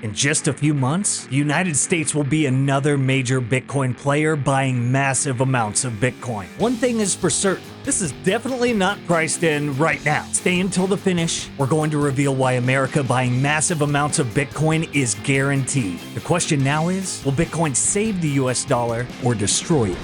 In just a few months, the United States will be another major Bitcoin player buying massive amounts of Bitcoin. One thing is for certain, this is definitely not priced in right now. Stay until the finish. We're going to reveal why America buying massive amounts of Bitcoin is guaranteed. The question now is, will Bitcoin save the US dollar or destroy it?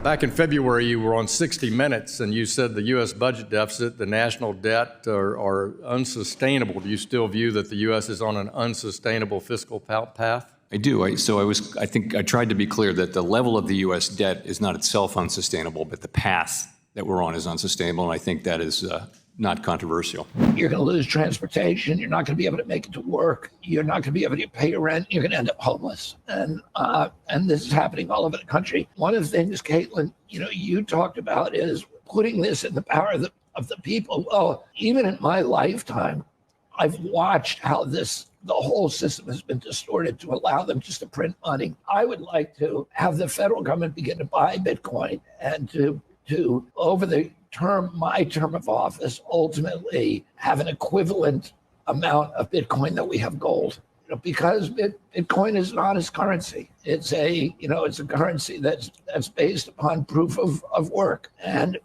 Back in February, you were on 60 Minutes, and you said the U.S. budget deficit, the national debt are unsustainable. Do you still view that the U.S. is on an unsustainable fiscal path? I do. I think I tried to be clear that the level of the U.S. debt is not itself unsustainable, but the path that we're on is unsustainable, and I think that is not controversial. You're going to lose transportation. You're not going to be able to make it to work. You're not going to be able to pay your rent. You're going to end up homeless. And this is happening all over the country. One of the things, Caitlin, you talked about is putting this in the power of the people. Well, even in my lifetime, I've watched how the whole system has been distorted to allow them just to print money. I would like to have the federal government begin to buy Bitcoin and to over my term of office, ultimately have an equivalent amount of Bitcoin that we have gold. Because Bitcoin is an honest currency. It's a currency that's based upon proof of work, and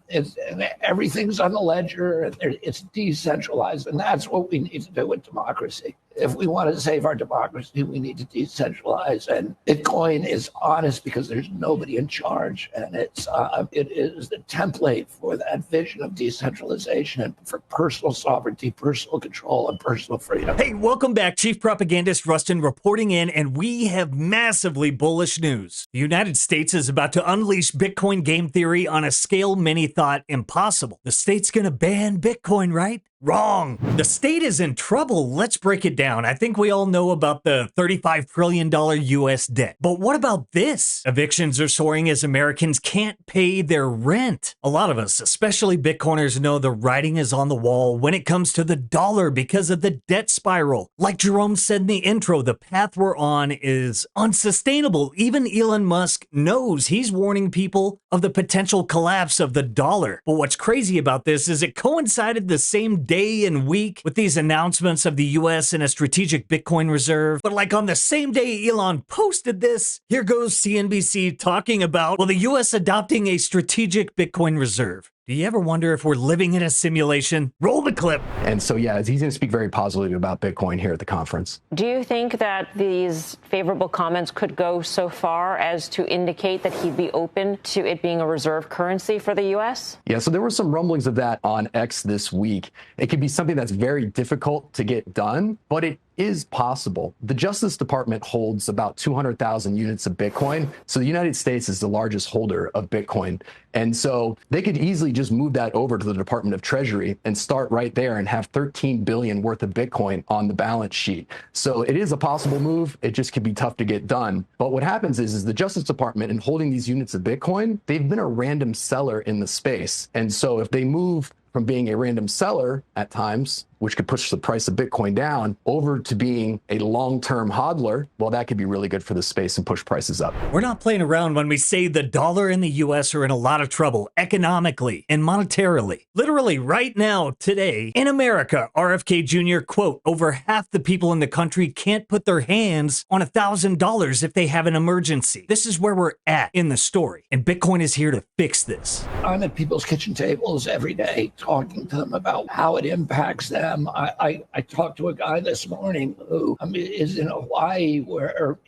everything's on the ledger, and it's decentralized, and that's what we need to do with democracy. If we want to save our democracy, we need to decentralize, and Bitcoin is honest because there's nobody in charge, and it is the template for that vision of decentralization and for personal sovereignty, personal control, and personal freedom. Hey, welcome back. Chief Propagandist Rustin reporting in, and we have massively bullish news. The United States is about to unleash Bitcoin game theory on a scale many thought impossible. The state's gonna ban Bitcoin, right? Wrong. The state is in trouble. Let's break it down. I think we all know about the $35 trillion US debt. But what about this? Evictions are soaring as Americans can't pay their rent. A lot of us, especially Bitcoiners, know the writing is on the wall when it comes to the dollar because of the debt spiral. Like Jerome said in the intro, the path we're on is unsustainable. Even Elon Musk knows. He's warning people of the potential collapse of the dollar. But what's crazy about this is it coincided the same day and week with these announcements of the US and a strategic Bitcoin reserve. But like on the same day Elon posted this, here goes CNBC talking about, well, the US adopting a strategic Bitcoin reserve. Do you ever wonder if we're living in a simulation? Roll the clip. And so, yeah, he's going to speak very positively about Bitcoin here at the conference. Do you think that these favorable comments could go so far as to indicate that he'd be open to it being a reserve currency for the U.S.? Yeah, so there were some rumblings of that on X this week. It could be something that's very difficult to get done, but it is possible. The Justice Department holds about 200,000 units of Bitcoin. So the United States is the largest holder of Bitcoin. And so they could easily just move that over to the Department of Treasury and start right there and have 13 billion worth of Bitcoin on the balance sheet. So it is a possible move. It just could be tough to get done. But what happens is the Justice Department, in holding these units of Bitcoin, they've been a random seller in the space. And so if they move from being a random seller at times, which could push the price of Bitcoin down, over to being a long-term hodler, well, that could be really good for the space and push prices up. We're not playing around when we say the dollar and the US are in a lot of trouble economically and monetarily. Literally right now, today, in America, RFK Jr., quote, over half the people in the country can't put their hands on $1,000 if they have an emergency. This is where we're at in the story, and Bitcoin is here to fix this. I'm at people's kitchen tables every day talking to them about how it impacts them. I talked to a guy this morning who is in Hawaii where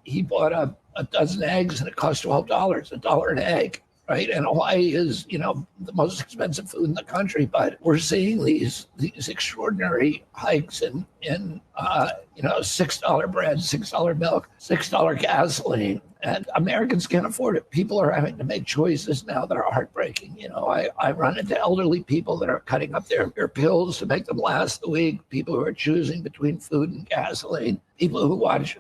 he bought a dozen eggs and it cost $12, $1 an egg. Right, and Hawaii is, the most expensive food in the country, but we're seeing these extraordinary hikes in $6 bread, $6 milk, $6 gasoline, and Americans can't afford it. People are having to make choices now that are heartbreaking. I run into elderly people that are cutting up their pills to make them last the week. People who are choosing between food and gasoline. People who watch.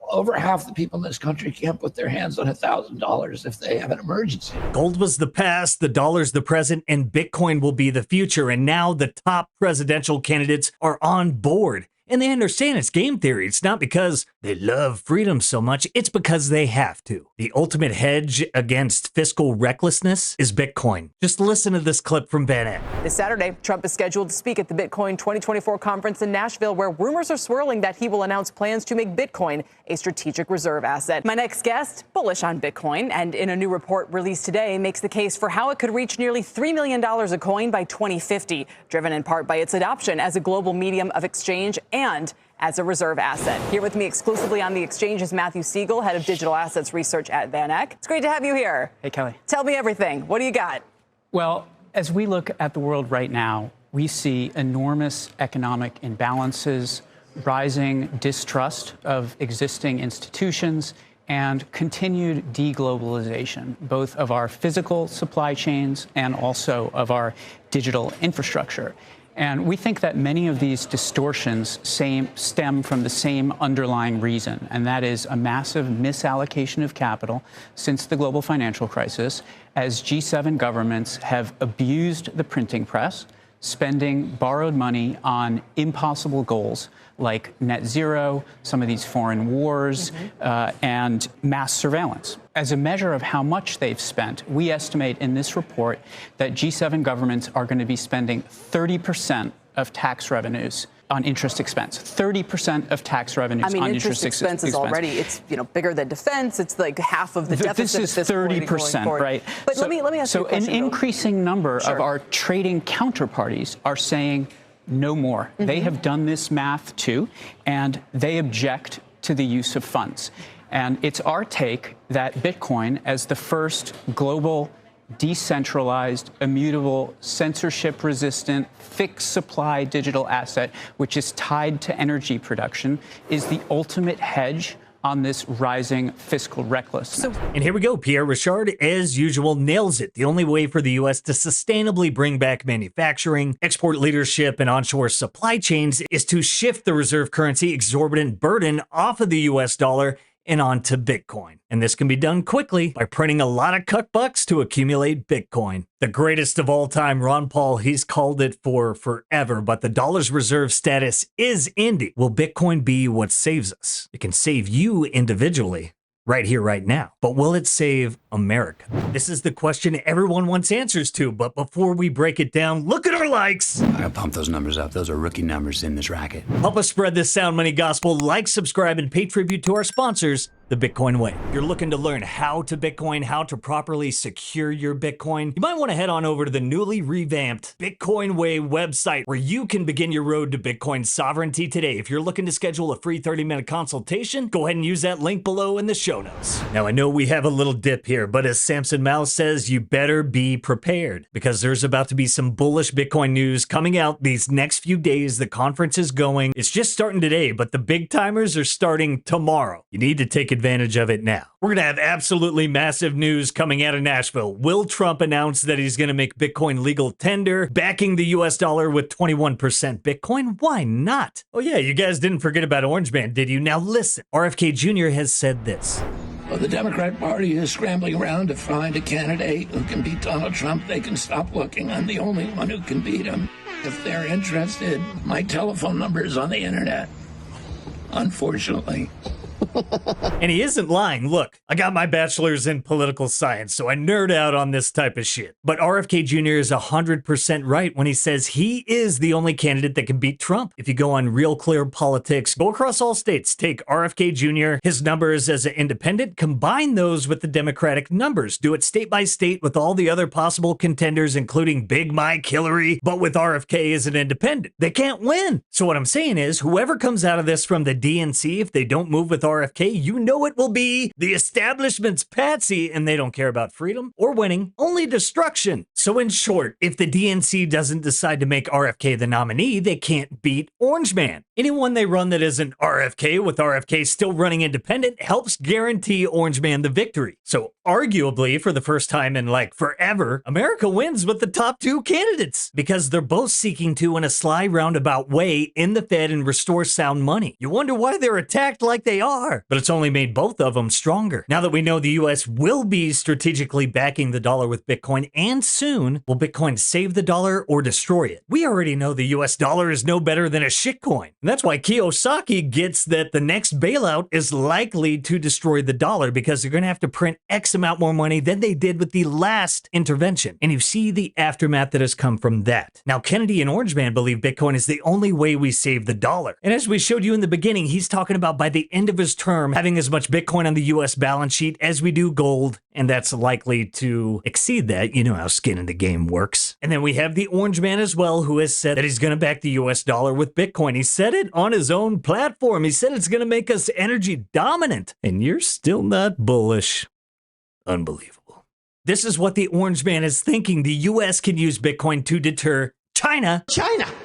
Over half the people in this country can't put their hands on $1,000 if they have an emergency. Gold was the past, the dollar's the present, and Bitcoin will be the future. And now the top presidential candidates are on board. And they understand it's game theory. It's not because they love freedom so much, it's because they have to. The ultimate hedge against fiscal recklessness is Bitcoin. Just listen to this clip from Van Eck. This Saturday, Trump is scheduled to speak at the Bitcoin 2024 conference in Nashville, where rumors are swirling that he will announce plans to make Bitcoin a strategic reserve asset. My next guest, bullish on Bitcoin, and in a new report released today, makes the case for how it could reach nearly $3 million a coin by 2050, driven in part by its adoption as a global medium of exchange and as a reserve asset. Here with me exclusively on the exchange is Matthew Siegel, head of digital assets research at Van Eck. It's great to have you here. Hey, Kelly. Tell me everything. What do you got? Well, as we look at the world right now, we see enormous economic imbalances, rising distrust of existing institutions, and continued deglobalization, both of our physical supply chains and also of our digital infrastructure. And we think that many of these distortions stem from the same underlying reason, and that is a massive misallocation of capital since the global financial crisis, as G7 governments have abused the printing press, spending borrowed money on impossible goals like net zero, some of these foreign wars, and mass surveillance. As a measure of how much they've spent, we estimate in this report that G7 governments are going to be spending 30% of tax revenues on interest expense. 30% of tax revenues on interest expense is already, it's bigger than defense. It's like half of the deficit. This is 30%, right? But let me ask you a question. So an increasing number of our trading counterparties are saying no more. They have done this math too, and they object to the use of funds. And it's our take that Bitcoin, as the first global decentralized, immutable, censorship-resistant, fixed-supply digital asset, which is tied to energy production, is the ultimate hedge on this rising fiscal recklessness. And here we go. Pierre Richard, as usual, nails it. The only way for the U.S. to sustainably bring back manufacturing, export leadership, and onshore supply chains is to shift the reserve currency exorbitant burden off of the U.S. dollar and onto Bitcoin. And this can be done quickly by printing a lot of cuck bucks to accumulate Bitcoin. The greatest of all time, Ron Paul, he's called it for forever, but the dollar's reserve status is ending. Will Bitcoin be what saves us? It can save you individually, right here, right now. But will it save America? This is the question everyone wants answers to, but before we break it down, look at our likes. I gotta pump those numbers up. Those are rookie numbers in this racket. Help us spread this sound money gospel. Like, subscribe, and pay tribute to our sponsors, the Bitcoin Way. If you're looking to learn how to Bitcoin, how to properly secure your Bitcoin, you might want to head on over to the newly revamped Bitcoin Way website, where you can begin your road to Bitcoin sovereignty today. If you're looking to schedule a free 30-minute consultation, go ahead and use that link below in the show notes. Now, I know we have a little dip here, but as Samson Mouse says, you better be prepared, because there's about to be some bullish Bitcoin news coming out these next few days. The conference is going. It's just starting today, but the big timers are starting tomorrow. You need to take advantage of it now. We're going to have absolutely massive news coming out of Nashville. Will Trump announce that he's going to make Bitcoin legal tender, backing the US dollar with 21% Bitcoin? Why not? Oh yeah, you guys didn't forget about Orange Man, did you? Now listen, RFK Jr. has said this. Well, the Democrat Party is scrambling around to find a candidate who can beat Donald Trump. They can stop looking. I'm the only one who can beat him. If they're interested, my telephone number is on the internet, unfortunately. And he isn't lying. Look, I got my bachelor's in political science, so I nerd out on this type of shit. But RFK Jr. is 100% right when he says he is the only candidate that can beat Trump. If you go on Real Clear Politics, go across all states, take RFK Jr., his numbers as an independent, combine those with the Democratic numbers. Do it state by state with all the other possible contenders, including Big Mike, Hillary, but with RFK as an independent. They can't win. So what I'm saying is, whoever comes out of this from the DNC, if they don't move with RFK, you know it will be the establishment's patsy, and they don't care about freedom or winning, only destruction. So in short, if the DNC doesn't decide to make RFK the nominee, they can't beat Orange Man. Anyone they run that isn't RFK, with RFK still running independent, helps guarantee Orange Man the victory. So arguably, for the first time in like forever, America wins with the top two candidates, because they're both seeking to, in a sly roundabout way, end the Fed and restore sound money. You wonder why they're attacked like they are, but it's only made both of them stronger. Now that we know the US will be strategically backing the dollar with Bitcoin, and soon soon. Will Bitcoin save the dollar or destroy it? We already know the US dollar is no better than a shitcoin. And that's why Kiyosaki gets that the next bailout is likely to destroy the dollar because they're going to have to print X amount more money than they did with the last intervention. And you see the aftermath that has come from that. Now, Kennedy and Orange Man believe Bitcoin is the only way we save the dollar. And as we showed you in the beginning, he's talking about by the end of his term having as much Bitcoin on the US balance sheet as we do gold, and that's likely to exceed that. You know how skin in the game works. And then we have the Orange Man as well, who has said that he's going to back the US dollar with Bitcoin. He said it on his own platform. He said it's going to make us energy dominant. And you're still not bullish. Unbelievable. This is what the Orange Man is thinking. The US can use Bitcoin to deter China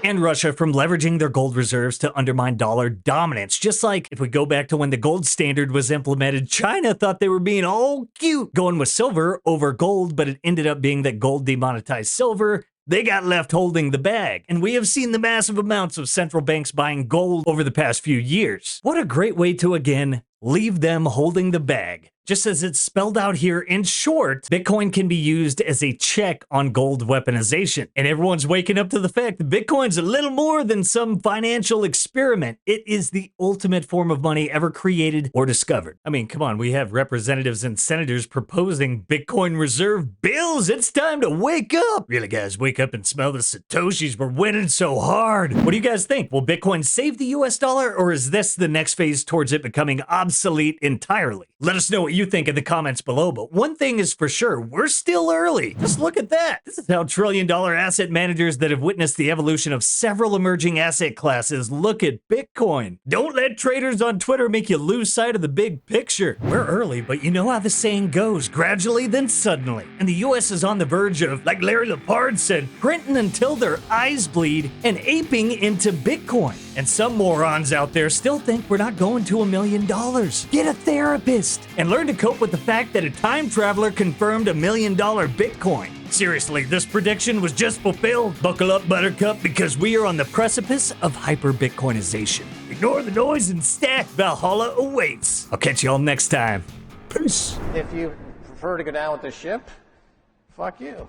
and Russia from leveraging their gold reserves to undermine dollar dominance. Just like if we go back to when the gold standard was implemented, China thought they were being all cute going with silver over gold, but it ended up being that gold demonetized silver. They got left holding the bag. And we have seen the massive amounts of central banks buying gold over the past few years. What a great way to, again, leave them holding the bag. Just as it's spelled out here in short, Bitcoin can be used as a check on gold weaponization. And everyone's waking up to the fact that Bitcoin's a little more than some financial experiment. It is the ultimate form of money ever created or discovered. I mean, come on, we have representatives and senators proposing Bitcoin reserve bills. It's time to wake up. Really, guys, wake up and smell the Satoshis. We're winning so hard. What do you guys think? Will Bitcoin save the US dollar, or is this the next phase towards it becoming obsolete entirely? Let us know what you think in the comments below, but one thing is for sure, we're still early. Just look at that. This is how trillion-dollar asset managers that have witnessed the evolution of several emerging asset classes look at Bitcoin. Don't let traders on Twitter make you lose sight of the big picture. We're early, but you know how the saying goes, gradually then suddenly. And the US is on the verge of, like Larry Lepard said, printing until their eyes bleed and aping into Bitcoin. And some morons out there still think we're not going to $1 million. Get a therapist and learn to cope with the fact that a time traveler confirmed $1 million Bitcoin. Seriously, this prediction was just fulfilled. Buckle up, Buttercup, because we are on the precipice of hyper-Bitcoinization. Ignore the noise and stack. Valhalla awaits. I'll catch y'all next time. Peace. If you prefer to go down with the ship, fuck you.